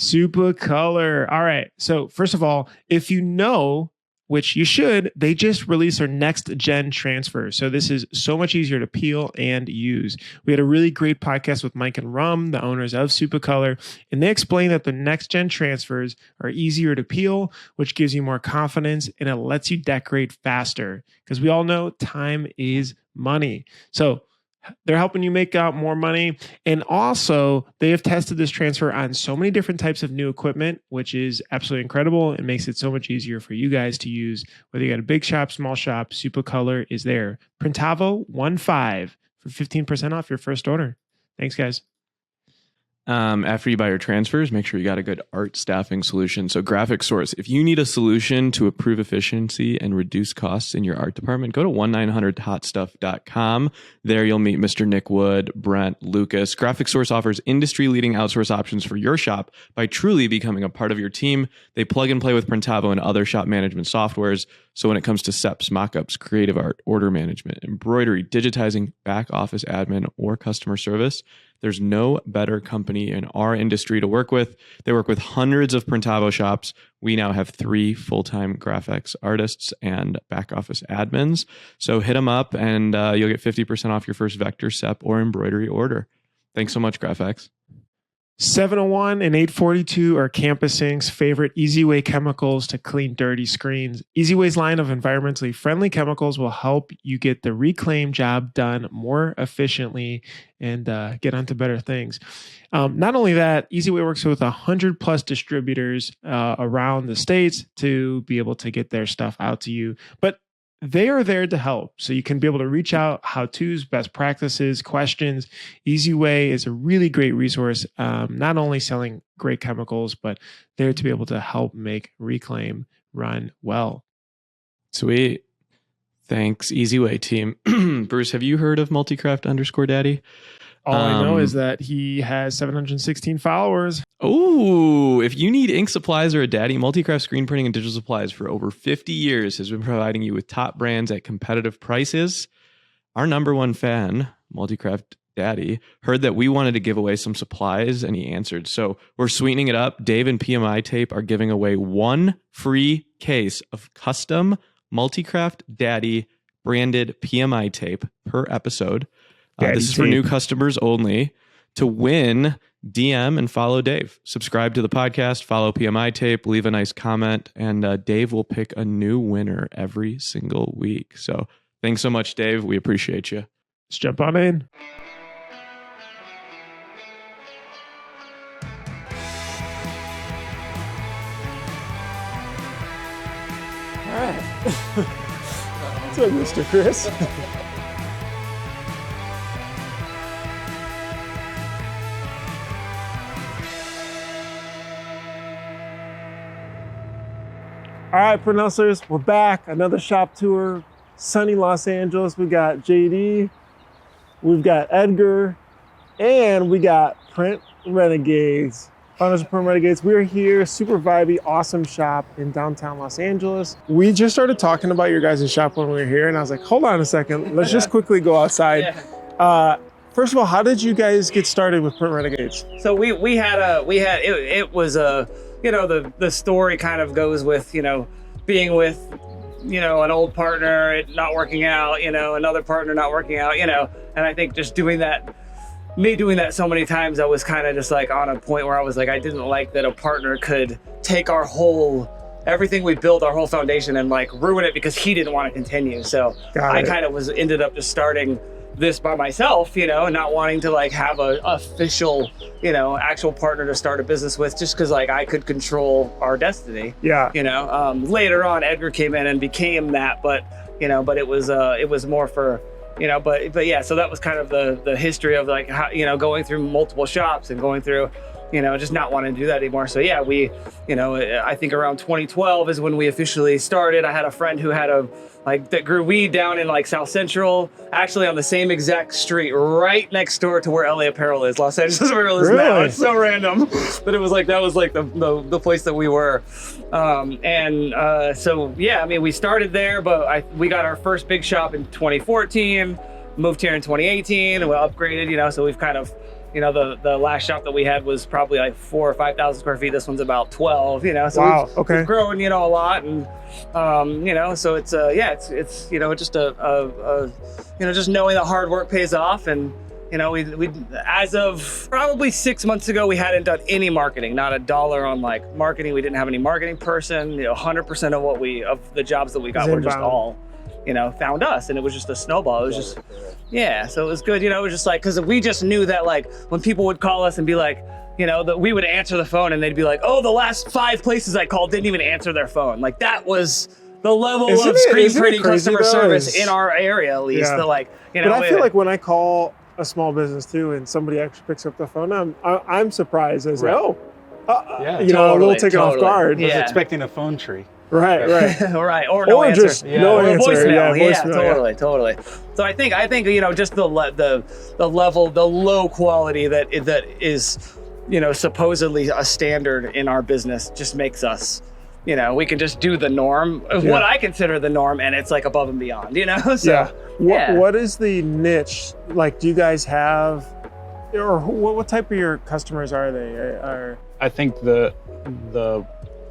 Super color. All right. So first of all, if you know, which you should, they just released their next gen transfer. So this is so much easier to peel and use. We had a really great podcast with Mike and Rum, the owners of Supercolor, and they explained that the next gen transfers are easier to peel, which gives you more confidence and it lets you decorate faster because we all know time is money. So they're helping you make out more money. And also, they have tested this transfer on so many different types of new equipment, which is absolutely incredible. It makes it so much easier for you guys to use. Whether you got a big shop, small shop, Supercolor is there. Printavo 15 for 15% off your first order. Thanks, guys. After you buy your transfers, make sure you got a good art staffing solution. So Graphic Source, if you need a solution to improve efficiency and reduce costs in your art department, go to 1-900-hotstuff.com. There you'll meet Mr. Nick Wood, Brent, Lucas. Graphic Source offers industry-leading outsource options for your shop by truly becoming a part of your team. They plug and play with Printavo and other shop management softwares. So when it comes to SEPs, mockups, creative art, order management, embroidery, digitizing, back office admin, or customer service, there's no better company in our industry to work with. They work with hundreds of Printavo shops. We now have 3 full-time graphics artists and back office admins. So hit them up and you'll get 50% off your first vector, SEP, or embroidery order. Thanks so much, Graphics. 701 and 842 are Campus Inc.'s favorite EasyWay chemicals to clean dirty screens. EasyWay's line of environmentally friendly chemicals will help you get the reclaim job done more efficiently and get onto better things. Not only that, EasyWay works with 100 plus distributors around the states to be able to get their stuff out to you. But they are there to help. So you can be able to reach out, how-tos, best practices, questions. EasyWay is a really great resource, not only selling great chemicals, but there to be able to help make Reclaim run well. Sweet. Thanks, EasyWay team. Bruce, have you heard of Multicraft_Daddy? All I know is that he has 716 followers. Oh, if you need ink supplies or a daddy, Multicraft Screen Printing and Digital Supplies for over 50 years has been providing you with top brands at competitive prices. Our number one fan, Multicraft Daddy, heard that we wanted to give away some supplies and he answered. So we're sweetening it up. Dave and PMI Tape are giving away 1 free case of custom Multicraft Daddy branded PMI tape per episode. This is for new customers only. To win, DM and follow Dave. Subscribe to the podcast, follow PMI Tape, leave a nice comment, and Dave will pick a new winner every single week. So thanks so much, Dave. We appreciate you. Let's jump on in. All right. What's up, Mr. Chris? All right, Pronouncers, we're back. Another shop tour, sunny Los Angeles. We got JD, we've got Edgar, and we got Print Renegades. Founders of Print Renegades. We're here, super vibey, awesome shop in downtown Los Angeles. We just started talking about your guys' shop when we were here, and I was like, hold on a second. Let's just quickly go outside. First of all, how did you guys get started with Print Renegades? So it was a, you know, the story kind of goes with, you know, being with, you know, an old partner, it not working out, you know, another partner not working out, you know, and I think just doing that so many times, I was kind of just like on a point where I was like, I didn't like that a partner could take everything we built, our whole foundation, and like ruin it because he didn't want to continue. So I kind of ended up just starting this by myself, you know, and not wanting to like have a official, you know, actual partner to start a business with, just because like I could control our destiny. Yeah. You know, later on Edgar came in and became that, but you know, but it was more for, you know, but yeah, so that was kind of the history of like how, you know, going through multiple shops and going through, you know, just not wanting to do that anymore. So yeah, we, you know, I think around 2012 is when we officially started. I had a friend who had that grew weed down in like South Central, actually on the same exact street right next door to where LA Apparel is, Los Angeles Apparel is now. It's so random, but it was like, that was like the place that we were. So yeah, I mean, we started there, but we got our first big shop in 2014, moved here in 2018, and we upgraded, you know, so we've kind of You know, the last shop that we had was probably like 4,000 or 5,000 square feet. This one's about 12. You know, so Wow. we've grown, you know, a lot, and you know, so it's it's you know, just a you know, just knowing that hard work pays off. And you know, we as of probably 6 months ago, we hadn't done any marketing, not a dollar on like marketing. We didn't have any marketing person. You know, 100% of the jobs that we got were just all, you know, found us, and it was just a snowball. It was just, yeah. So it was good. You know, it was just like, because we just knew that like when people would call us and be like, you know, that we would answer the phone and they'd be like, oh, the last 5 places I called didn't even answer their phone. Like that was the level of screen printing customer service in our area, at least. The like, you know. But I feel like when I call a small business too, and somebody actually picks up the phone, I'm surprised. I say, you know, a little taken off guard. I was expecting a phone tree. Right. Right, or no answer. Just no answer. Voicemail. Totally. So I think you know, just the level, the low quality that is, you know, supposedly a standard in our business just makes us, you know, we can just do the norm, what I consider the norm, and it's like above and beyond, you know? So, What is the niche? Like, do you guys have, or what type of your customers are they? I think the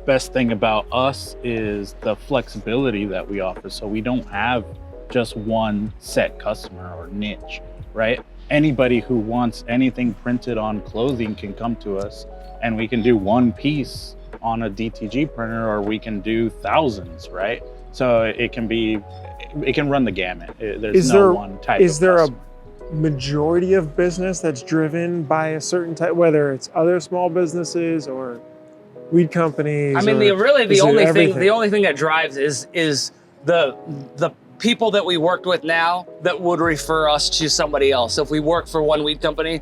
best thing about us is the flexibility that we offer. So we don't have just one set customer or niche, right? Anybody who wants anything printed on clothing can come to us, and we can do one piece on a DTG printer, or we can do thousands, right? So it can run the gamut. There's no one type. Is there a majority of business that's driven by a certain type, whether it's other small businesses or weed companies? I mean, the only thing that drives is the people that we worked with now that would refer us to somebody else. So if we work for one weed company,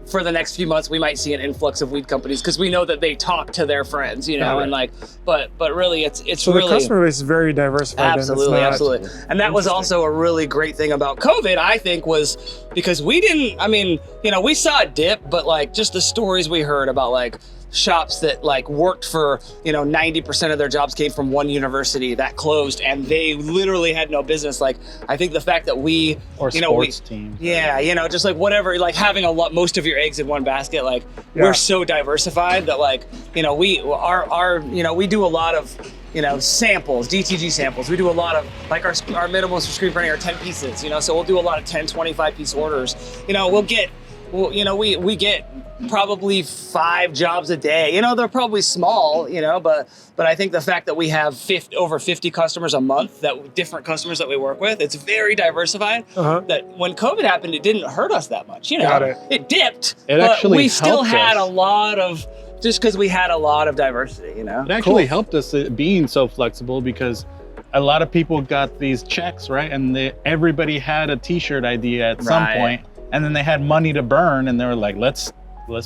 for the next few months, we might see an influx of weed companies because we know that they talk to their friends, you know, and like, but really it's so really. The customer base is very diversified. Absolutely. And that was also a really great thing about COVID, I think, was because we didn't, I mean, you know, we saw a dip, but like just the stories we heard about like shops that like worked for, you know, 90% of their jobs came from one university that closed and they literally had no business. Like, I think the fact that we, or you know, sports team. Yeah, you know, just like whatever, like having most of your eggs in one basket, like we're so diversified that like, you know, we do a lot of, you know, samples, DTG samples. We do a lot of, like our minimums for screen printing are 10 pieces, you know, so we'll do a lot of 10, 25 piece orders. You know, we get probably 5 jobs a day. You know, they're probably small, you know, but I think the fact that we have over 50 customers a month, different customers that we work with, it's very diversified. That when COVID happened, it didn't hurt us that much. You know, it dipped, but we still had a lot of, just because we had a lot of diversity, you know. It actually helped us being so flexible because a lot of people got these checks, right? And everybody had a t-shirt idea at some point, and then they had money to burn and they were like, let's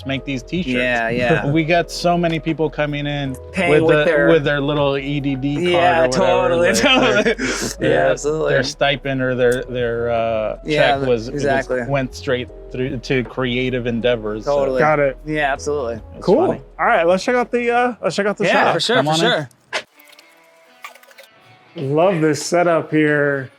make these t-shirts. Yeah. We got so many people coming in with their little EDD card or whatever. Totally. Absolutely. Their stipend or their check went straight through to creative endeavors. Totally. Got it. Yeah, absolutely. Cool. Funny. All right, let's check out the shop. Yeah, for sure. Love this setup here.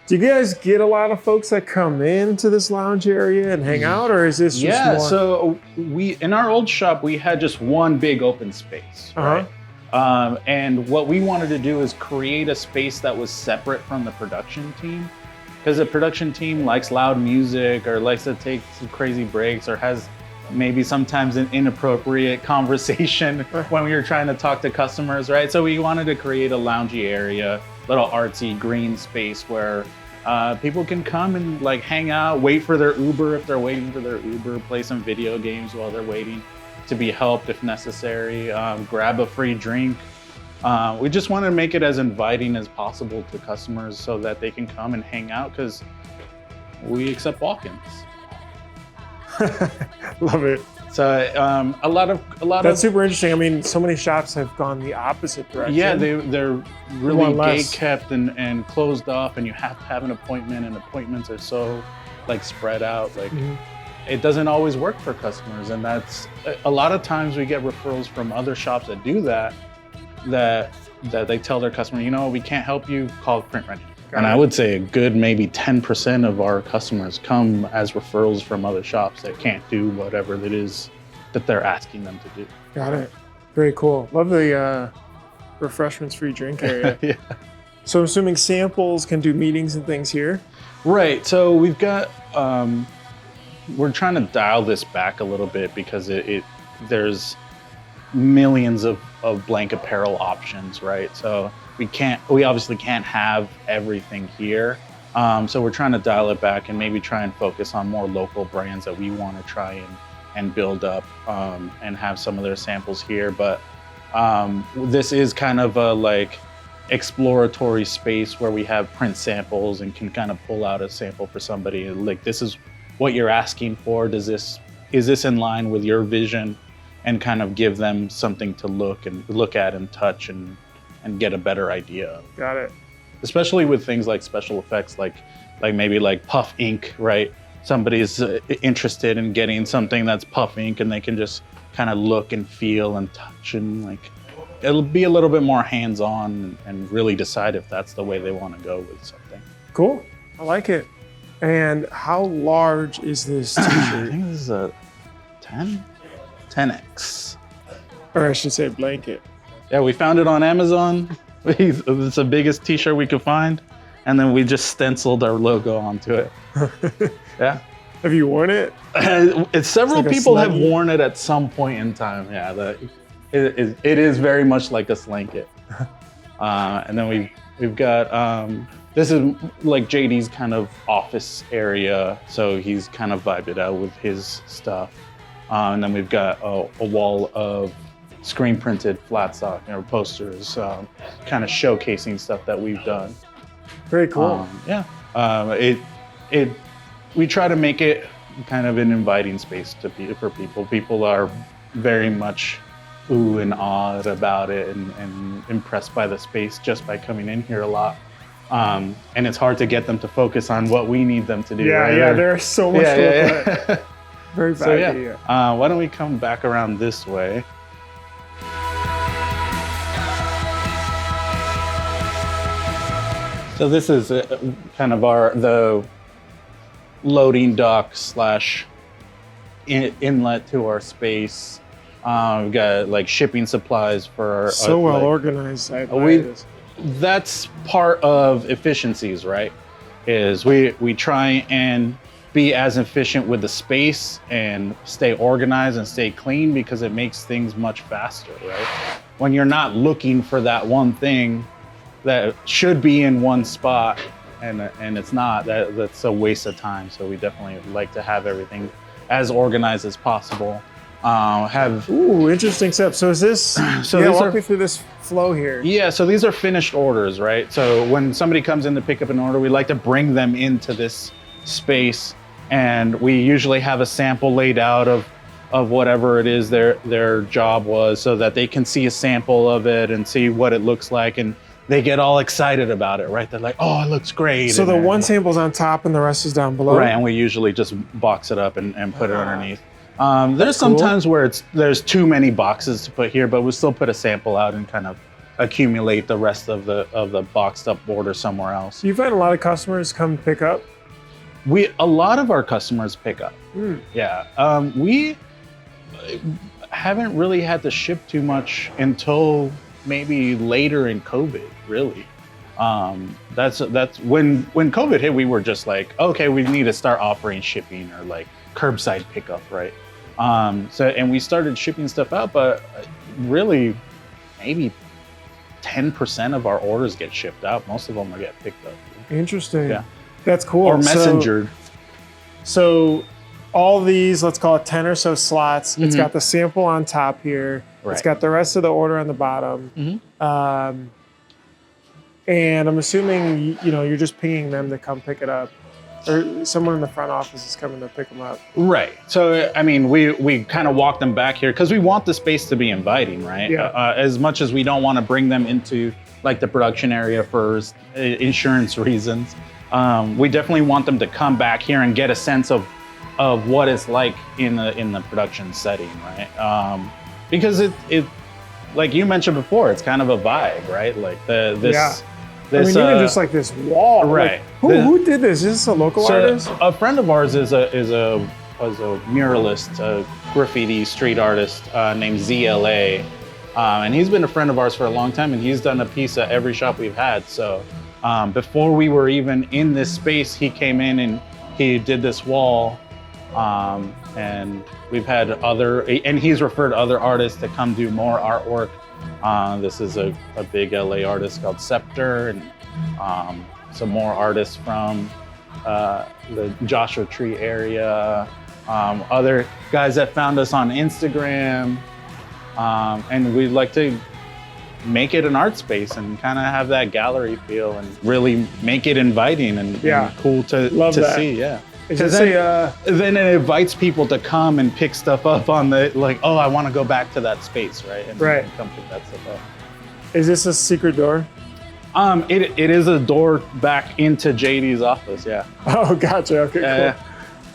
Do you guys get a lot of folks that come into this lounge area and hang out, or is this just more? So in our old shop, we had just one big open space, right? And what we wanted to do is create a space that was separate from the production team, because the production team likes loud music or likes to take some crazy breaks or has maybe sometimes an inappropriate conversation when we were trying to talk to customers, right? So we wanted to create a loungy area, little artsy green space where people can come and like hang out, wait for their Uber if they're waiting for their Uber, play some video games while they're waiting to be helped if necessary, grab a free drink. We just want to make it as inviting as possible to customers so that they can come and hang out because we accept walk-ins. Love it. So a lot of that's super interesting. I mean, so many shops have gone the opposite direction. Yeah, they're really gate kept and closed off, and you have to have an appointment, and appointments are so like spread out. Like it doesn't always work for customers, and that's a lot of times we get referrals from other shops that do that they tell their customer, you know, we can't help you, call Print Renegades. And I would say a good maybe 10% of our customers come as referrals from other shops that can't do whatever it is that they're asking them to do. Got it. Very cool. Love the refreshments free drink area. Yeah. So I'm assuming samples can do meetings and things here. Right. So we've got, we're trying to dial this back a little bit because there's millions of blank apparel options, right? So we obviously can't have everything here. So we're trying to dial it back and maybe try and focus on more local brands that we want to try and build up and have some of their samples here. But this is kind of a like exploratory space where we have print samples and can kind of pull out a sample for somebody. Like, this is what you're asking for. Is this in line with your vision? And kind of give them something to look at and touch and get a better idea of. Got it. Especially with things like special effects, like maybe like puff ink, right? Somebody's interested in getting something that's puff ink, and they can just kind of look and feel and touch, and like it'll be a little bit more hands-on and really decide if that's the way they want to go with something. Cool. I like it. And how large is this I t-shirt? think this is a 10X. Or I should say blanket. Yeah, we found it on Amazon. It's the biggest t-shirt we could find. And then we just stenciled our logo onto it. Yeah. Have you worn it? Several like people have Snuggie. worn it at some point in time. Yeah, it is very much like a slanket. And then we've got, this is like JD's kind of office area. So he's kind of vibed it out with his stuff. And then we've got a wall of screen printed flat stock, posters, kind of showcasing stuff that we've done. Very cool. We try to make it kind of an inviting space for people. People are very much ooh and awed about it and impressed by the space just by coming in here a lot. And it's hard to get them to focus on what we need them to do. Yeah, right? yeah, there's so much to look at. Very So vibey. yeah, why don't we come back around this way? So this is kind of the loading dock / inlet to our space. We've got like shipping supplies for So well organized. I admire we- this. That's part of efficiencies, right? Is we try and be as efficient with the space and stay organized and stay clean because it makes things much faster, right? When you're not looking for that one thing that should be in one spot and it's not, that's a waste of time. So we definitely like to have everything as organized as possible. Ooh, interesting step. So is this, walk me through this flow here. Yeah, so these are finished orders, right? So when somebody comes in to pick up an order, we like to bring them into this space, and we usually have a sample laid out of whatever it is their job was, so that they can see a sample of it and see what it looks like, and they get all excited about it, right? They're like, oh, it looks great. So the one sample's on top and the rest is down below? Right, and we usually just box it up and put it underneath. There's cool. sometimes where there's too many boxes to put here, but we still put a sample out and kind of accumulate the rest of the boxed up order somewhere else. Do you find a lot of customers come pick up? A lot of our customers pick up. Yeah, we haven't really had to ship too much until maybe later in COVID, really. That's when COVID hit, we were just like, okay, we need to start offering shipping or like curbside pickup, right? And we started shipping stuff out, but really maybe 10% of our orders get shipped out. Most of them get picked up. Interesting. Yeah. That's cool. Or messengered. So all these, let's call it 10 or so slots. It's got the sample on top here. Right. It's got the rest of the order on the bottom. And I'm assuming, you're just pinging them to come pick it up. Or someone in the front office is coming to pick them up. Right. So, I mean, we kind of walk them back here because we want the space to be inviting, right? Yeah. As much as we don't want to bring them into like the production area for insurance reasons, we definitely want them to come back here and get a sense of what it's like in the production setting, right? Because it like you mentioned before, it's kind of a vibe, right? Like This, even just like this wall. right. Like, who did this? Is this a local artist? A friend of ours was a muralist, a graffiti street artist named ZLA. And he's been a friend of ours for a long time, and he's done a piece at every shop we've had. So before we were even in this space, he came in and he did this wall. And we've had and he's referred other artists to come do more artwork. This is a big LA artist called Scepter, and some more artists from the Joshua Tree area, other guys that found us on Instagram. And we'd like to make it an art space and kind of have that gallery feel and really make it inviting and cool to see. Yeah. Because then it invites people to come and pick stuff up on the, like, oh, I want to go back to that space, right? And come pick that stuff up. Is this a secret door? It is a door back into JD's office, yeah. Oh, gotcha. Okay, cool. Yeah.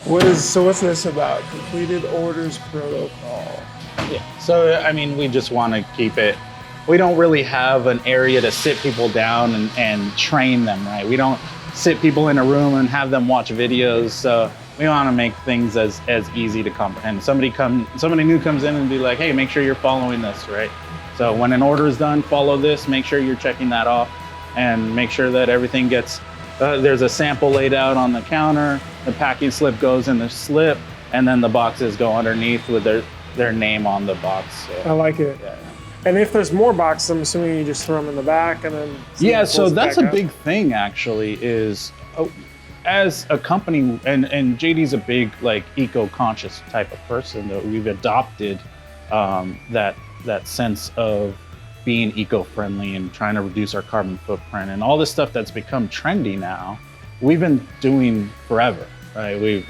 What's this about? Completed orders protocol. Yeah. So, I mean, we just want to keep it. We don't really have an area to sit people down and train them, right? We don't sit people in a room and have them watch videos. So we want to make things as easy to comprehend. Somebody new comes in and be like, hey, make sure you're following this, right? So when an order is done, follow this, make sure you're checking that off, and make sure that everything gets, there's a sample laid out on the counter, the packing slip goes in the slip, and then the boxes go underneath with their name on the box. So, I like it. Yeah. And if there's more boxes, I'm assuming you just throw them in the back and then... Yeah, so that's a big thing, actually, is as a company, and JD's a big, like, eco-conscious type of person, that we've adopted that sense of being eco-friendly and trying to reduce our carbon footprint and all this stuff that's become trendy now, we've been doing forever, right? We've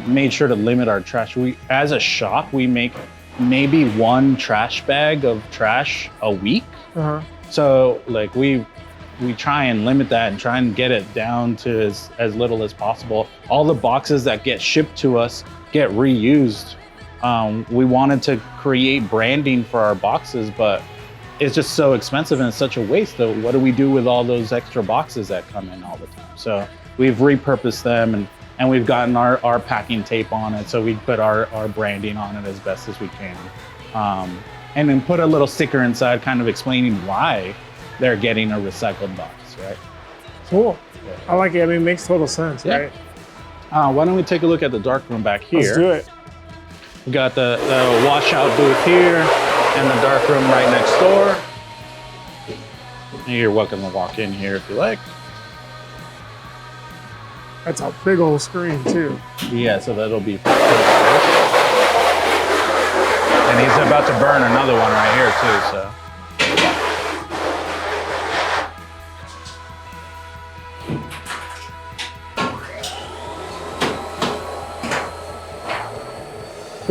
made sure to limit our trash. As a shop, we make maybe one trash bag of trash a week. So like we try and limit that and try and get it down to as little as possible. All the boxes that get shipped to us get reused. We wanted to create branding for our boxes, but it's just so expensive and it's such a waste. So what do we do with all those extra boxes that come in all the time? So we've repurposed them and we've gotten our packing tape on it, so we put our branding on it as best as we can. And then put a little sticker inside kind of explaining why they're getting a recycled box, right? Cool. Yeah. I like it. I mean, it makes total sense, right? Why don't we take a look at the darkroom back here? Let's do it. We got the washout booth here and the darkroom right next door. You're welcome to walk in here if you like. That's a big old screen too. Yeah, so that'll be. And he's about to burn another one right here too, so.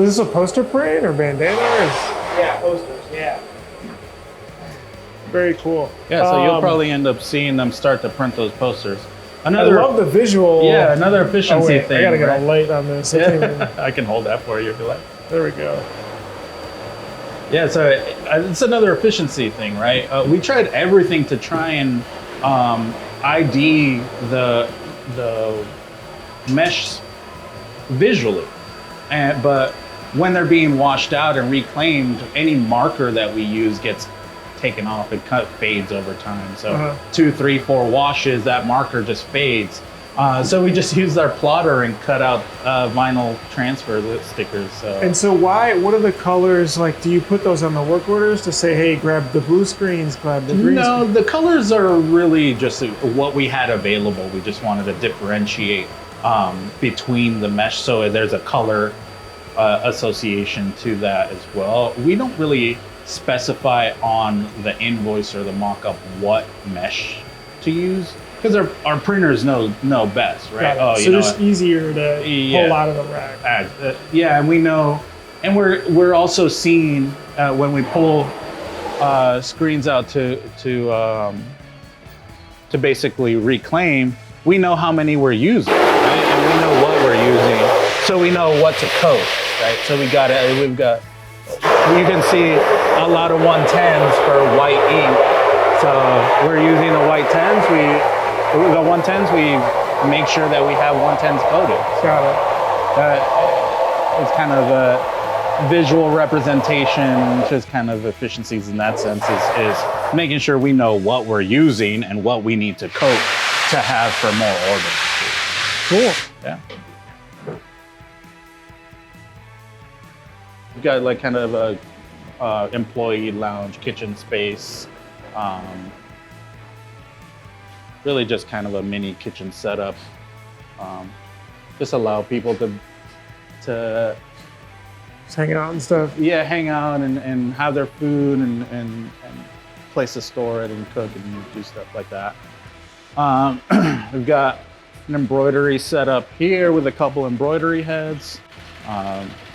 Is this a poster print or bandana? Yeah, posters, yeah. Very cool. Yeah, so you'll probably end up seeing them start to print those posters. I love the visual. Yeah, another efficiency thing. I gotta get a light on this. Yeah. I can hold that for you if you like. There we go. Yeah, so it's another efficiency thing, right? We tried everything to try and ID the mesh visually, but when they're being washed out and reclaimed, any marker that we use gets taken off. It fades over time. So 2, 3, 4 washes, that marker just fades. So we just used our plotter and cut out vinyl transfer stickers. And so what are the colors like? Do you put those on the work orders to say, hey, grab the blue screens, grab the green screens? No, the colors are really just what we had available. We just wanted to differentiate between the mesh, so there's a color association to that as well. We don't really specify on the invoice or the mock-up what mesh to use, because our printers know best, right? Oh, so just easier to pull out of the rack. Yeah, and we know, and we're also seeing when we pull screens out to basically reclaim, we know how many we're using, right? And we know what we're using, so we know what to coat, right? So you can see a lot of 110s for white ink. So we're using the white 10s. The 110s, we make sure that we have 110s coated. Got it. It's kind of a visual representation, just kind of efficiencies in that sense is making sure we know what we're using and what we need to coat to have for more orders. Cool. Yeah. We've got like kind of a employee lounge, kitchen space. Really just kind of a mini kitchen setup. Just allow people to Just hanging out and stuff. yeah, hang out and have their food and place to store it and cook and do stuff like that. We've got an embroidery set up here with a couple embroidery heads.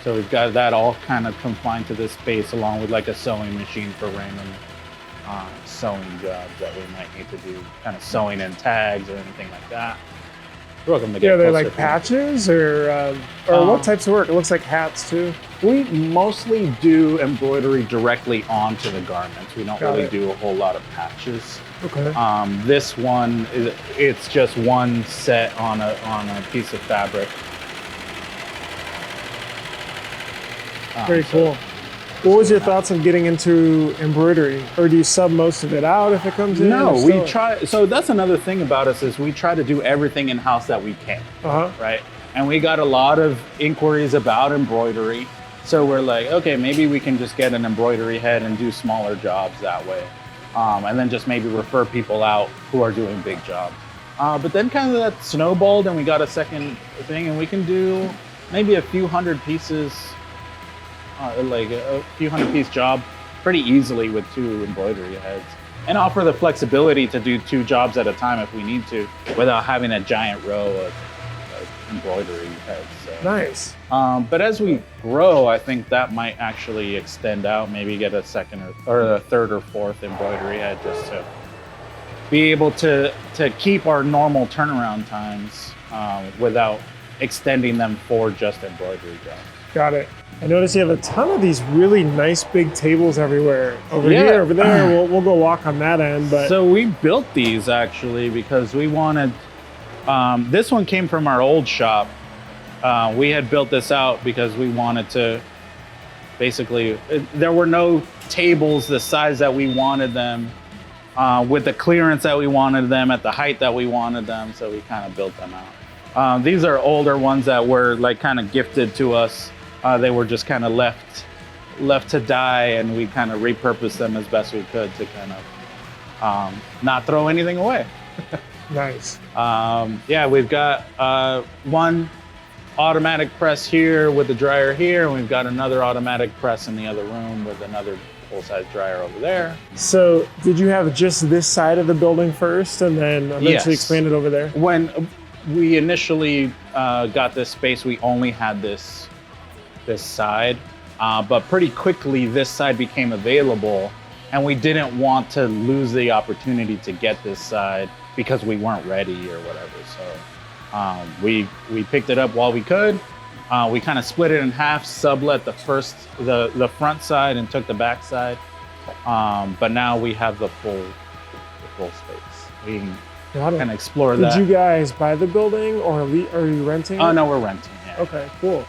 So we've got that all kind of confined to this space, along with like a sewing machine for random sewing jobs that we might need to do, kind of sewing in tags or anything like that. You're welcome to get They're closer like to patches or what types of work? It looks like hats too. We mostly do embroidery directly onto the garments. We don't Got really it. do a whole lot of patches. Okay. This one it's just one set on a piece of fabric. Very So- cool. What was your thoughts on getting into embroidery, or do you sub most of it out if it comes in? No, or we still- try. So that's another thing about us is we try to do everything in house that we can, Uh-huh. right? And we got a lot of inquiries about embroidery. So we're like, okay, maybe we can just get an embroidery head and do smaller jobs that way, and then just maybe refer people out who are doing big jobs. But then kind of that snowballed, and we got a second thing, and we can do maybe a few hundred pieces. Like a few hundred piece job pretty easily with 2 embroidery heads, and offer the flexibility to do 2 jobs at a time if we need to without having a giant row of embroidery heads. So. Nice. But as we grow, I think that might actually extend out, maybe get a second or a third or fourth embroidery head just to be able to keep our normal turnaround times without extending them for just embroidery jobs. Got it. I notice you have a ton of these really nice big tables everywhere. Over Yeah. here, over there. We'll go walk on that end. But So we built these actually because we wanted, this one came from our old shop. We had built this out because we wanted to basically, there were no tables the size that we wanted them, with the clearance that we wanted them, at the height that we wanted them. So we kind of built them out. These are older ones that were like kind of gifted to us. They were just kind of left to die, and we kind of repurposed them as best we could to kind of not throw anything away. nice. Yeah, we've got one automatic press here with the dryer here, and we've got another automatic press in the other room with another full-size dryer over there. So did you have just this side of the building first, and then eventually Yes. expanded over there? When we initially got this space, we only had this side, but pretty quickly this side became available, and we didn't want to lose the opportunity to get this side because we weren't ready or whatever. So we picked it up while we could. We kind of split it in half, sublet the front side and took the back side. But now we have the full space. We can Got it. kind of explore Did that. you guys buy the building, or are you renting? Oh it? no, we're renting. Yeah. Okay, cool.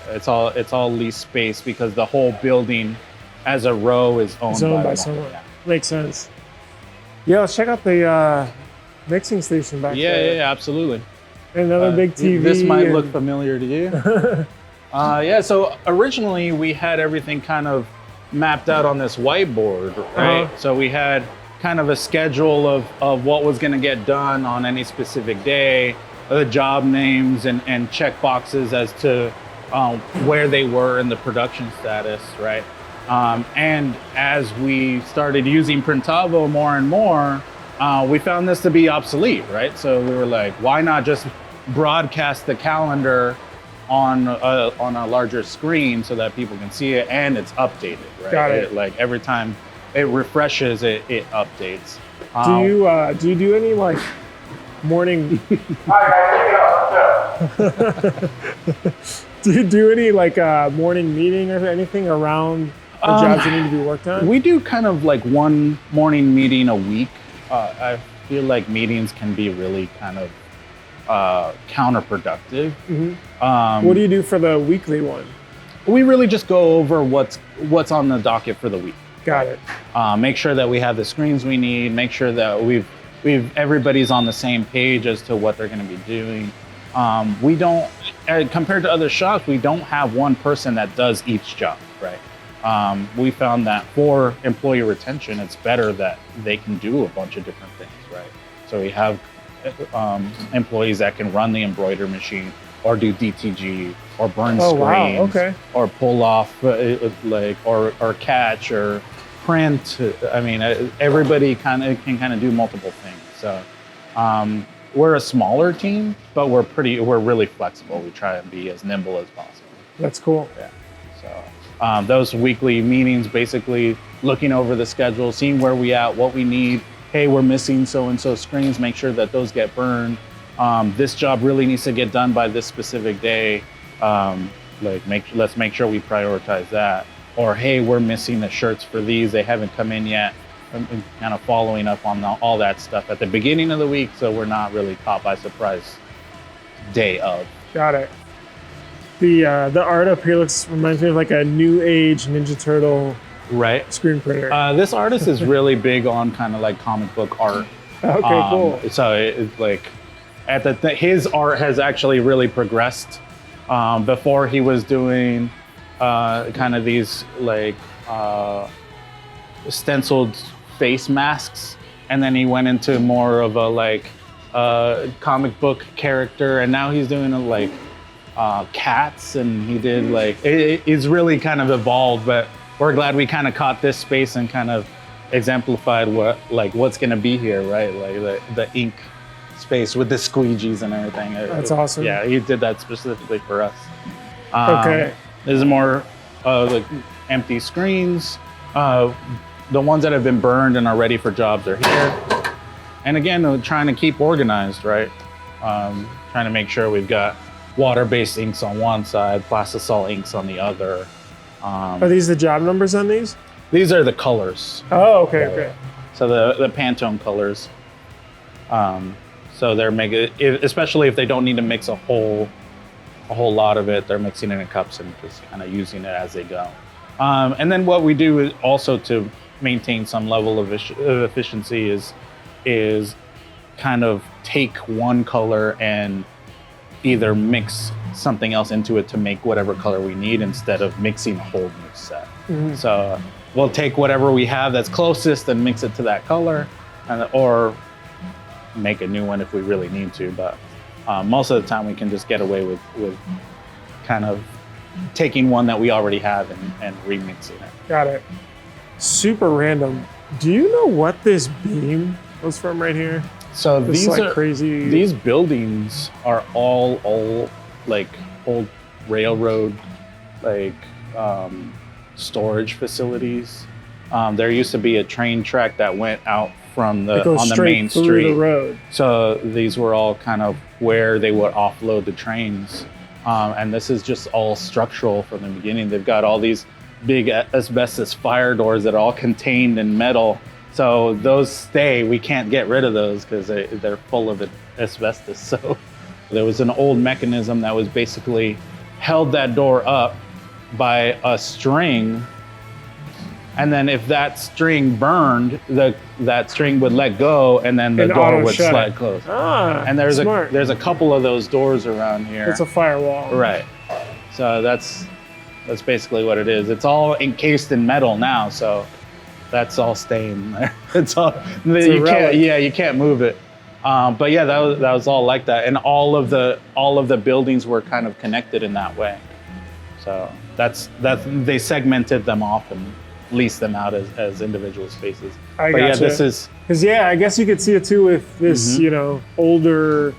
It's all lease space because the whole building as a row is owned, It's owned by the- someone. Yeah. Makes sense. Yeah, let's check out the mixing station back there. Yeah, absolutely. Another big TV. This might and- look familiar to you. Yeah, so originally we had everything kind of mapped out on this whiteboard, right? Uh-huh. So we had kind of a schedule of what was going to get done on any specific day, the job names and check boxes as to where they were in the production status, right? And as we started using Printavo more and more, we found this to be obsolete, right? So we were like, why not just broadcast the calendar on a larger screen so that people can see it and it's updated, right? Got it. Like every time it refreshes, it updates. Do you do any like morning? Do you do any like morning meeting or anything around jobs that need to be worked on? We do kind of like one morning meeting a week. I feel like meetings can be really kind of counterproductive. What do you do for the weekly one? We really just go over what's on the docket for the week. Got it. Make sure that we have the screens we need. Make sure that everybody's on the same page as to what they're going to be doing. We don't, compared to other shops, we don't have one person that does each job, right? We found that for employee retention, it's better that they can do a bunch of different things, right? So we have employees that can run the embroidery machine, or do DTG, or burn screens, wow, okay. or pull off, or catch, or print. I mean, everybody can kind of do multiple things. So we're a smaller team, but we're really flexible. We try and be as nimble as possible. That's cool. Yeah. So those weekly meetings, basically looking over the schedule, seeing where we at, what we need. Hey, we're missing so-and-so screens, make sure that those get burned. This job really needs to get done by this specific day. Let's make sure we prioritize that. Or, hey, we're missing the shirts for these. They haven't come in yet. And kind of following up on all that stuff at the beginning of the week, so we're not really caught by surprise day of. Got it. The art up here reminds me of like a new age Ninja Turtle screen printer. This artist is really big on kind of like comic book art. Okay, cool. So it's like his art has actually really progressed. Before he was doing kind of these like stenciled face masks, and then he went into more of a like comic book character, and now he's doing like cats, and he did like it's really kind of evolved. But we're glad we kind of caught this space and kind of exemplified what's going to be here, right? Like the ink space with the squeegees and everything. That's awesome. Yeah, he did that specifically for us. Okay. This is more like empty screens. The ones that have been burned and are ready for jobs are here. And again, we're trying to keep organized, right? Trying to make sure we've got water-based inks on one side, plastisol inks on the other. Are these the job numbers on these? These are the colors. Oh, okay, okay. So the Pantone colors. So they're especially if they don't need to mix a whole lot of it, they're mixing it in cups and just kind of using it as they go. And then what we do is also to maintain some level of efficiency is kind of take one color and either mix something else into it to make whatever color we need instead of mixing a whole new set. Mm-hmm. So we'll take whatever we have that's closest and mix it to that color, or make a new one if we really need to. But most of the time we can just get away with kind of taking one that we already have and remixing it. Got it. Super random. Do you know what this beam was from right here? So this these like are crazy. These buildings are all like old railroad like storage facilities. There used to be a train track that went out from on the main street. The road. So these were all kind of where they would offload the trains. And this is just all structural from the beginning. They've got all these big asbestos fire doors that are all contained in metal. So those stay, we can't get rid of those because they're full of asbestos. So there was an old mechanism that was basically held that door up by a string. And then if that string burned, that string would let go and then the door would slide closed. And there's a couple of those doors around here. It's a firewall. Right. So that's basically what it is. It's all encased in metal now, so that's all staying there. It's all you can't move it. But yeah, that was all like that, and all of the buildings were kind of connected in that way. So that's they segmented them off and leased them out as individual spaces. But yeah, this is because I guess you could see it too with this older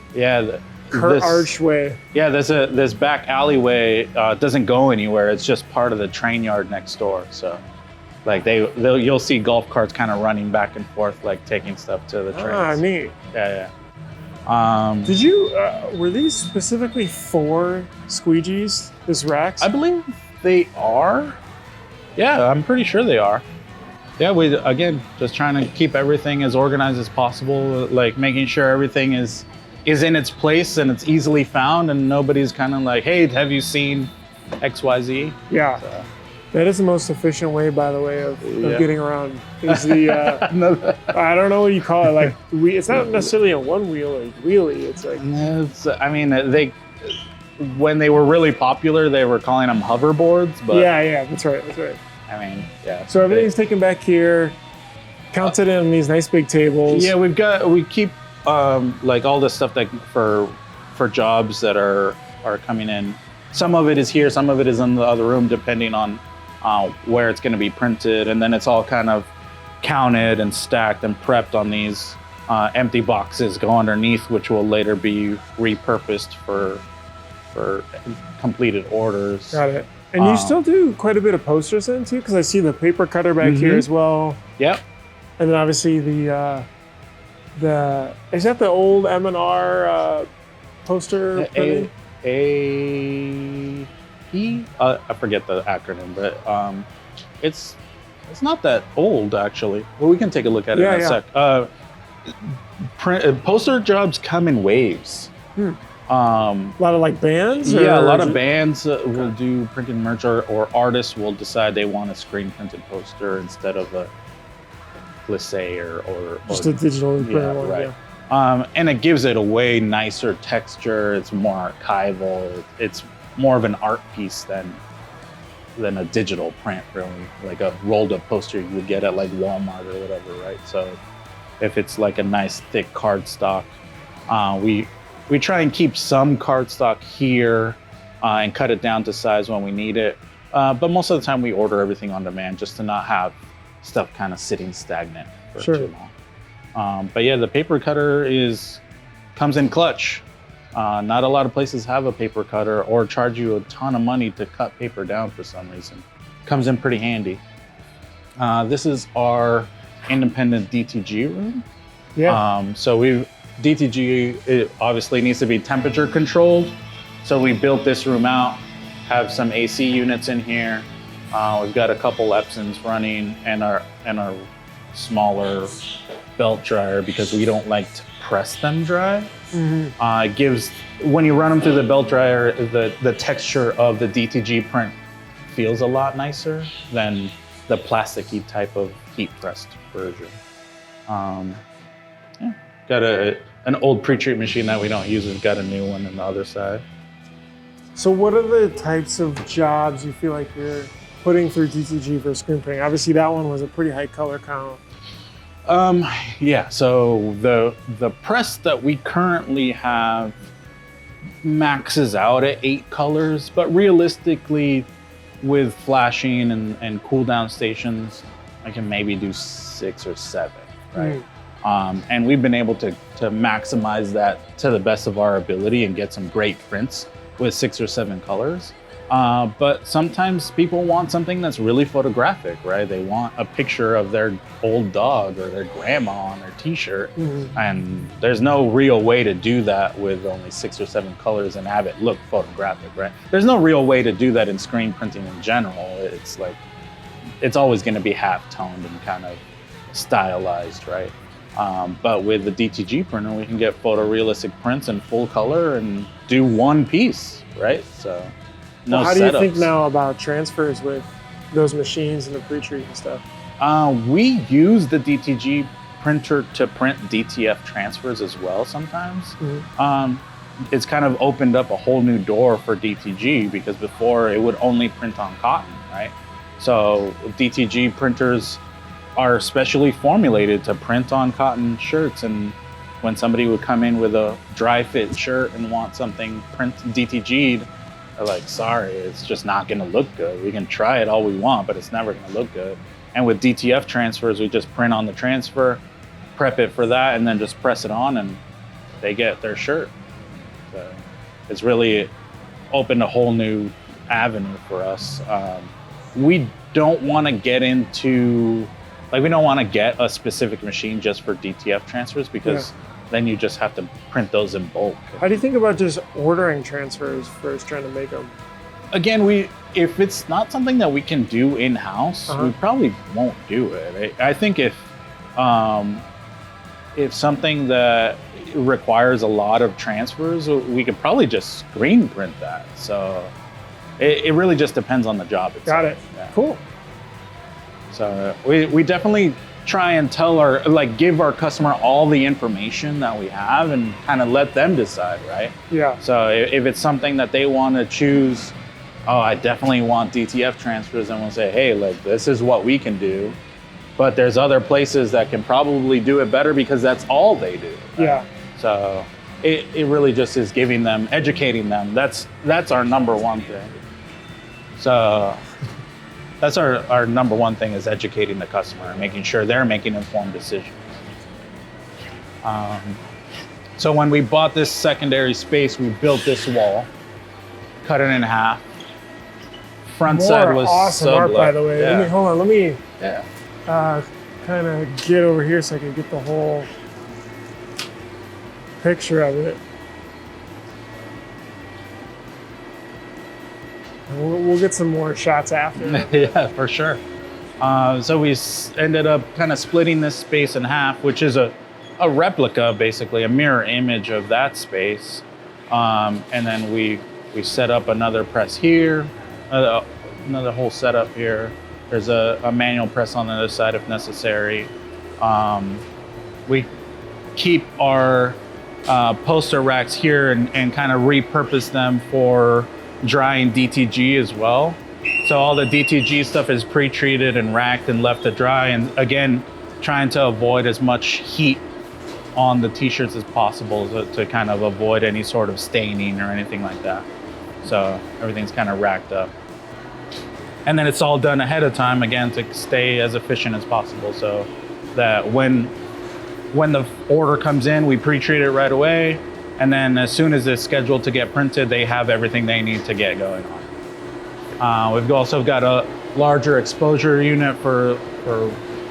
archway. Yeah, this back alleyway doesn't go anywhere. It's just part of the train yard next door. So like you'll see golf carts kind of running back and forth, like taking stuff to the trains. Ah, neat. Yeah. Did you were these specifically for squeegees? This racks? I believe they are. Yeah, I'm pretty sure they are. Yeah, we again just trying to keep everything as organized as possible, like making sure everything is in its place and it's easily found, and nobody's kind of like, hey, have you seen XYZ? Yeah. So, That is the most efficient way, by the way, of Yeah. getting around. Is the I don't know what you call it. Like it's not necessarily a one wheel or wheelie. It's like I mean, when they were really popular, they were calling them hoverboards, but yeah, that's right. I mean, yeah. So everything's taken back here, counted in these nice big tables. Yeah, we keep like all this stuff that for jobs that are coming in. Some of it is here, some of it is in the other room, depending on where it's going to be printed, and then it's all kind of counted and stacked and prepped on these empty boxes go underneath, which will later be repurposed for completed orders. Got it. And you still do quite a bit of posters then too, because I see the paper cutter back here as well. Yep. And then obviously the is that the old M&R poster? printing? I forget the acronym, but it's not that old actually. Well, we can take a look at it in a sec. Poster jobs come in waves. A lot of like bands? Yeah, a lot of bands will do printed merch, or artists will decide they want a screen printed poster instead of a glisse or just a digital printed one. Right. Yeah. And it gives it a way nicer texture. It's more archival. It's more of an art piece than a digital print, really. Like a rolled up poster you would get at like Walmart or whatever, right? So if it's like a nice thick cardstock, we try and keep some cardstock here and cut it down to size when we need it. But most of the time we order everything on demand just to not have stuff kind of sitting stagnant for too long. But yeah, the paper cutter comes in clutch. Not a lot of places have a paper cutter or charge you a ton of money to cut paper down for some reason. Comes in pretty handy. This is our independent DTG room. Yeah. So DTG, it obviously needs to be temperature controlled. So we built this room out, have some AC units in here. We've got a couple Epsons running and our smaller belt dryer because we don't like to press them dry. It gives, when you run them through the belt dryer, the texture of the DTG print feels a lot nicer than the plasticky type of heat pressed version. Got an old pre-treat machine that we don't use. We've got a new one on the other side. So what are the types of jobs you feel like you're putting through DTG for screen printing? Obviously that one was a pretty high color count. Yeah, so the press that we currently have maxes out at 8 colors, but realistically with flashing and cool down stations, I can maybe do 6 or 7, right? And we've been able to maximize that to the best of our ability and get some great prints with 6 or 7 colors. But sometimes people want something that's really photographic, right? They want a picture of their old dog or their grandma on their t-shirt. And there's no real way to do that with only 6 or 7 colors and have it look photographic, right? There's no real way to do that in screen printing in general. It's like, it's always gonna be half-toned and kind of stylized, right? But with the DTG printer, we can get photorealistic prints in full color and do one piece, right? So. No How do setups. you think now about transfers with those machines and the pre-treat and stuff? We use the DTG printer to print DTF transfers as well sometimes. It's kind of opened up a whole new door for DTG because before it would only print on cotton, right? So DTG printers are specially formulated to print on cotton shirts, and when somebody would come in with a dry fit shirt and want something print DTG'd, they're like, sorry, it's just not gonna look good. We can try it all we want, but it's never gonna look good. And with DTF transfers, we just print on the transfer, prep it for that, and then just press it on and they get their shirt. So it's really opened a whole new avenue for us. We don't wanna get into, we don't wanna get a specific machine just for DTF transfers because then you just have to print those in bulk. How do you think about just ordering transfers first, trying to make them? again, if it's not something that we can do in-house, we probably won't do it. I think if something that requires a lot of transfers, we could probably just screen print that. So it really just depends on the job itself. Got it. Yeah. Cool. So we definitely try and give our customer all the information that we have and kind of let them decide, right? Yeah. So if it's something that they want to choose, oh, I definitely want DTF transfers, and we'll say, hey, like, this is what we can do. But there's other places that can probably do it better because that's all they do. Right? Yeah. So it really just is educating them. That's our number one thing. So that's our number one thing, is educating the customer and making sure they're making informed decisions. So when we bought this secondary space, we built this wall, cut it in half. Front side was awesome art, sublet. by the way. Yeah. Let me Yeah. kind of get over here so I can get the whole picture of it. And we'll get some more shots after. Yeah, for sure. So we ended up kind of splitting this space in half, which is a replica, basically, a mirror image of that space. And then we set up another press here, another whole setup here. There's a manual press on the other side if necessary. We keep our poster racks here and kind of repurpose them for drying DTG as well. So all the DTG stuff is pre-treated and racked and left to dry. And again, trying to avoid as much heat on the t-shirts as possible to kind of avoid any sort of staining or anything like that. So everything's kind of racked up. And then it's all done ahead of time, again, to stay as efficient as possible, so that when the order comes in, we pre-treat it right away. And then as soon as it's scheduled to get printed, they have everything they need to get going on. We've also got a larger exposure unit for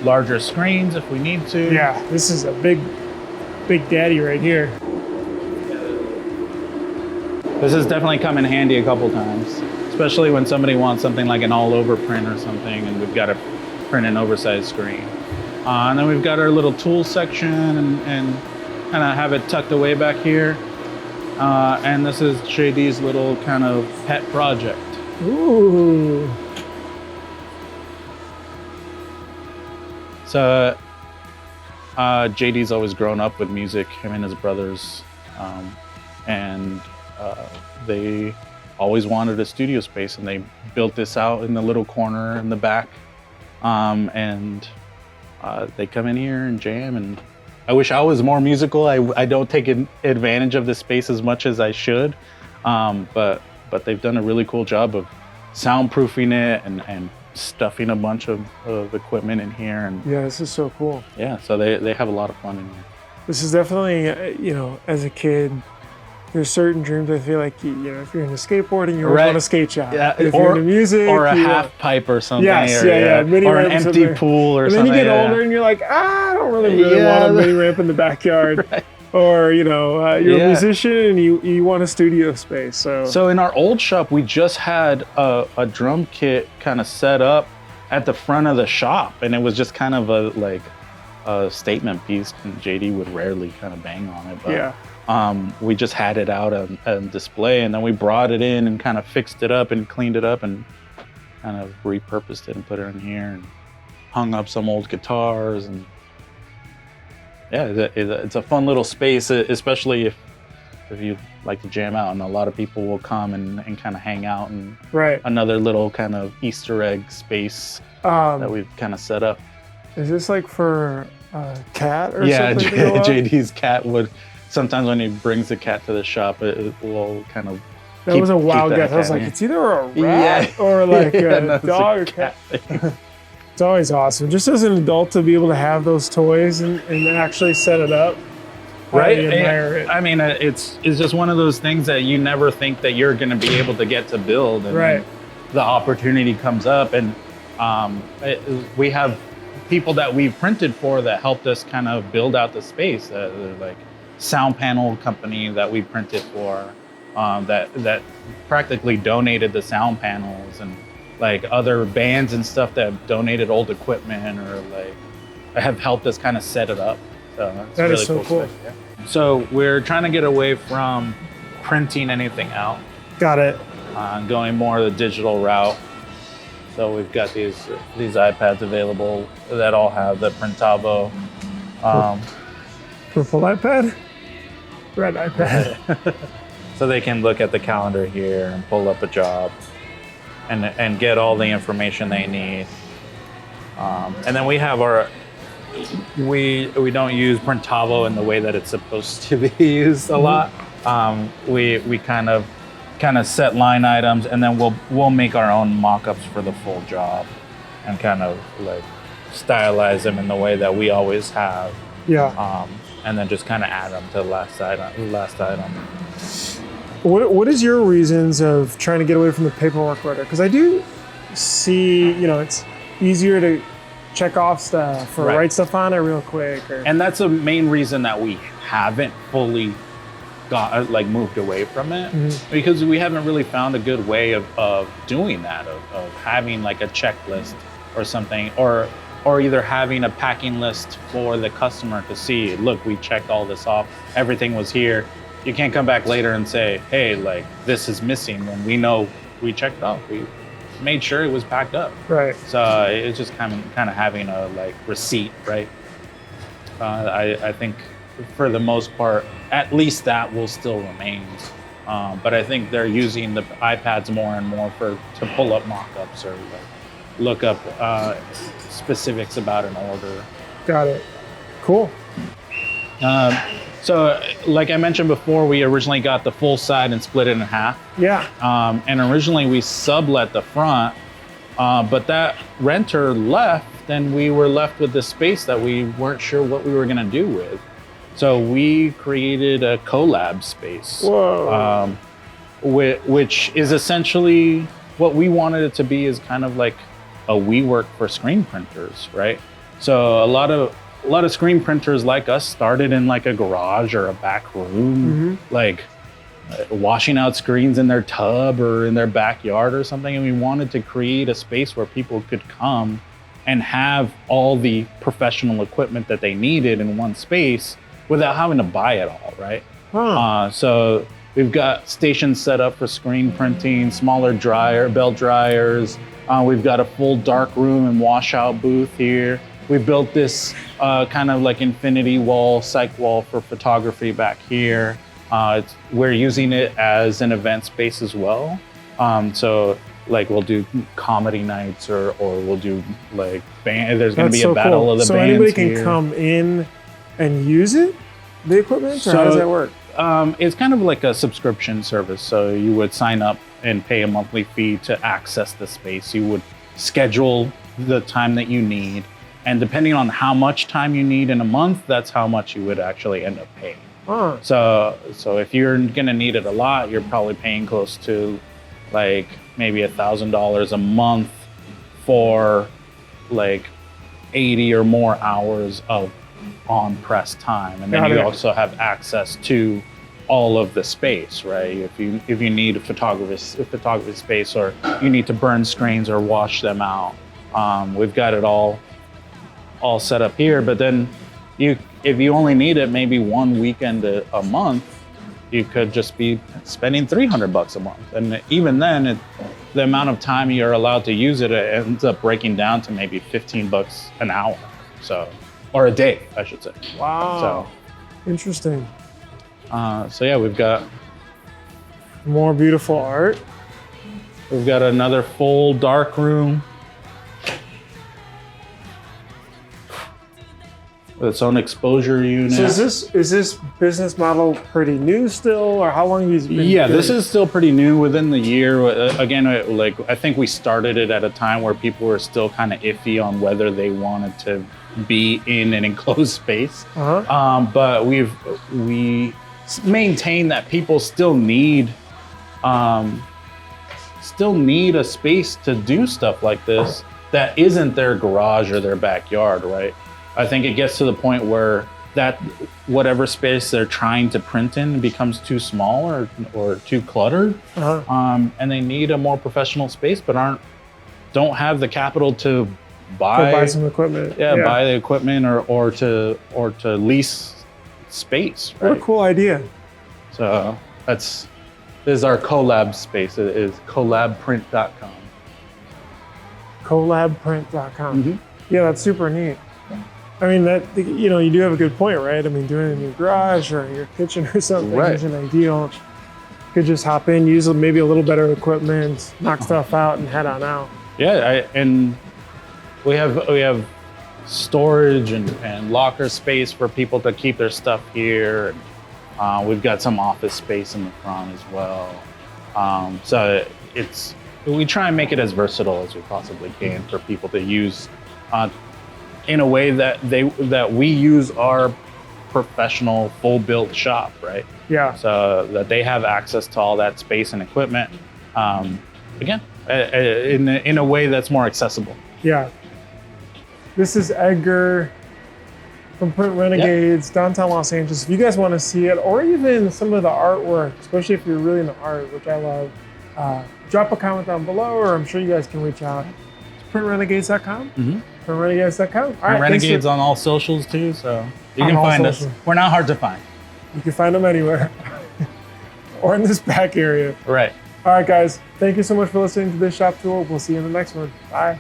larger screens if we need to. Yeah, this is a big daddy right here. This has definitely come in handy a couple times, especially when somebody wants something like an all-over print or something, and we've got to print an oversized screen. And then we've got our little tool section and kind of have it tucked away back here. And this is JD's little kind of pet project. Ooh. So JD's always grown up with music, him and his brothers. And they always wanted a studio space, and they built this out in the little corner in the back. And they come in here and jam, and I wish I was more musical. I don't take advantage of the space as much as I should, but they've done a really cool job of soundproofing it and stuffing a bunch of equipment in here. And Yeah, this is so cool. yeah, so they have a lot of fun in here. This is definitely, as a kid, there's certain dreams I feel like, if you're into skateboarding, you Right. want a skate shop. Yeah, If or- you're into music, Or a you half pipe or something. Yes, or, yeah. Mini or an ramps empty in there. pool or And then something. you get yeah. older and you're like, I don't really Yeah. want a mini ramp in the backyard. Right. Or, you're a Yeah. musician and you want a studio space. So in our old shop, we just had a drum kit kind of set up at the front of the shop, and it was just kind of a statement piece, and JD would rarely kind of bang on it, but yeah. we just had it out on display, and then we brought it in and kind of fixed it up and cleaned it up and kind of repurposed it and put it in here and hung up some old guitars. And yeah, it's a fun little space, especially if you like to jam out, and a lot of people will come and kind of hang out, and Right. another little kind of Easter egg space that we've kind of set up. Is this like for a cat or Yeah, something? to go up? JD's cat would, sometimes when he brings the cat to the shop, it will kind of That was a wild that guess. I was cat like, in. it's either a rat or like Yeah, a no, it's a dog or cat cat. It's always awesome. Just as an adult to be able to have those toys and actually set it up. Right? I admire it. I mean, it's just one of those things that you never think that you're going to be able to get to build. And Right. the opportunity comes up, and we have people that we've printed for that helped us kind of build out the space. Like sound panel company that we printed for. that practically donated the sound panels, and like other bands and stuff that have donated old equipment or like have helped us kind of set it up. So it's That really is so cool. space, yeah. So we're trying to get away from printing anything out, Got it. going more the digital route. So we've got these iPads available that all have the Printavo. Purple iPad, red iPad. So they can look at the calendar here and pull up a job and get all the information they need. And then we have we don't use Printavo in the way that it's supposed to be used a lot. We kind of set line items, and then we'll make our own mock-ups for the full job and kind of like stylize them in the way that we always have. Yeah. And then just kind of add them to the last item. What is your reasons of trying to get away from the paperwork writer? Because I do see, it's easier to check off stuff or write stuff on it real quick. And that's the main reason that we haven't fully moved away from it, because we haven't really found a good way of doing that, of having like a checklist or something, or either having a packing list for the customer to see, look, we checked all this off, everything was here. You can't come back later and say, hey, like this is missing, when we know we checked off, we made sure it was packed up. Right. So it's just kind of having a like receipt, right? I think for the most part, at least that will still remain. But I think they're using the iPads more and more to pull up mock-ups or look up specifics about an order. Got it. Cool. So like I mentioned before, we originally got the full side and split it in half. Yeah. And originally we sublet the front, but that renter left, and we were left with this space that we weren't sure what we were gonna do with. So we created a collab space. Whoa. Which is essentially what we wanted it to be, is kind of like a WeWork for screen printers, right? So a lot of screen printers like us started in like a garage or a back room, like washing out screens in their tub or in their backyard or something. And we wanted to create a space where people could come and have all the professional equipment that they needed in one space without having to buy it all, right? So we've got stations set up for screen printing, smaller belt dryers. We've got a full dark room and washout booth here. We built this kind of like infinity wall, cyc wall for photography back here. We're using it as an event space as well. So like we'll do comedy nights or we'll do like band. There's going to be a battle of the bands. So anybody can here. come in and use it, the equipment, or how does that work? It's kind of like a subscription service. So you would sign up and pay a monthly fee to access the space. You would schedule the time that you need, and depending on how much time you need in a month, that's how much you would actually end up paying. So if you're gonna need it a lot, you're probably paying close to like maybe $1,000 a month for like 80 or more hours of on-press time, and then you also have access to all of the space, right? If you need a photography space, or you need to burn screens or wash them out, we've got it all set up here. But then if you only need it maybe one weekend a month, you could just be spending $300 a month, and even then the amount of time you're allowed to use it ends up breaking down to maybe $15 an hour, or a day, I should say. Wow. Interesting. So yeah, we've got more beautiful art. We've got another full dark room with its own exposure unit. So is this business model pretty new still, or how long have you been? Yeah, this is still pretty new. Within the year, again, like I think we started it at a time where people were still kind of iffy on whether they wanted to be in an enclosed space. But we maintain that people still need a space to do stuff like this that isn't their garage or their backyard, right? I think it gets to the point where that whatever space they're trying to print in becomes too small or too cluttered, and they need a more professional space, but don't have the capital to buy some equipment. Buy the equipment or to lease space. Right? What a cool idea. So this is our collab space. It is collabprint.com. Collabprint.com. Mm-hmm. Yeah, that's super neat. I mean, you do have a good point, right? I mean, doing it in your garage or in your kitchen or something isn't ideal. You could just hop in, use maybe a little better equipment, knock stuff out, and head on out. Yeah, and we have storage and locker space for people to keep their stuff here. We've got some office space in the front as well. So we try and make it as versatile as we possibly can for people to use in a way that we use our professional full built shop, right? Yeah. So that they have access to all that space and equipment. Again, in a way that's more accessible. Yeah. This is Edgar from Print Renegades, downtown Los Angeles. If you guys want to see it, or even some of the artwork, especially if you're really into art, which I love, drop a comment down below, or I'm sure you guys can reach out. It's printrenegades.com. Mm-hmm. Printrenegades.com. All right, Renegades on all socials too, so you can find us. We're not hard to find. You can find them anywhere, or in this back area. Right. All right, guys. Thank you so much for listening to this shop tour. We'll see you in the next one. Bye.